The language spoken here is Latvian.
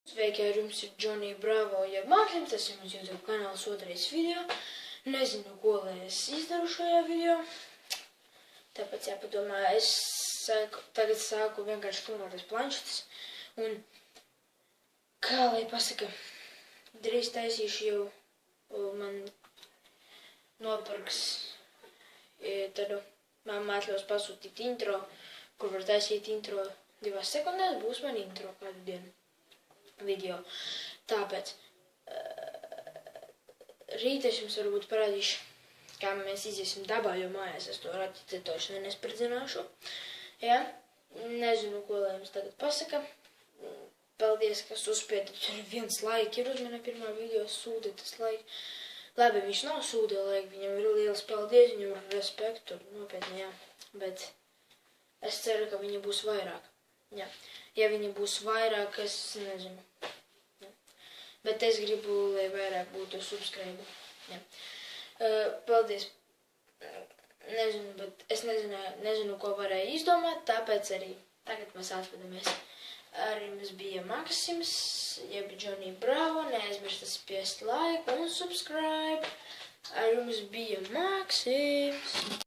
Sveiki, ar jums ir Johnny Bravo, ja Māksim, tas ir mums YouTube kanāls otrais video. Nezinu, ko lai es izdaru šajā video. Tāpēc jāpadomā, es tagad sāku vienkārši filmēties planšetes. Un, kā lai pasaka, drīz taisīšu jau man nopirks tādu, mamma atļaus pasūtīt intro, kur var taisīt intro 2 sekundēs, būs man intro kādu dienu video. Tāpēc rīt es jums varbūt parādīšu, kā mēs iziesim dabā, jo mājās es to ratietošanu nespridzināšu. Jā, nezinu, ko lai jums tagad pasaka. Paldies, kas uzspiedat, tur viens laiki ir uz mana pirmā video, sūdi tas laiki. Labi, viņš nav sūda laiki, viņam ir liels paldies, viņam ir respektu, nopietni, jā. Bet es ceru, ka viņa būs vairāk. Jā. Ja viņa būs vairāk, es nezinu. Jā. Bet es gribu, lai vairāk būtu subscribe. Jā. Paldies. Nezinu, bet es nezinu, ko varēju izdomāt, tāpēc arī tagad mēs atvadamies. Ar jums bija Maksims, jeb Johnny Bravo, neaizmirstat spiest like un subscribe. Ar jums bija Maksims.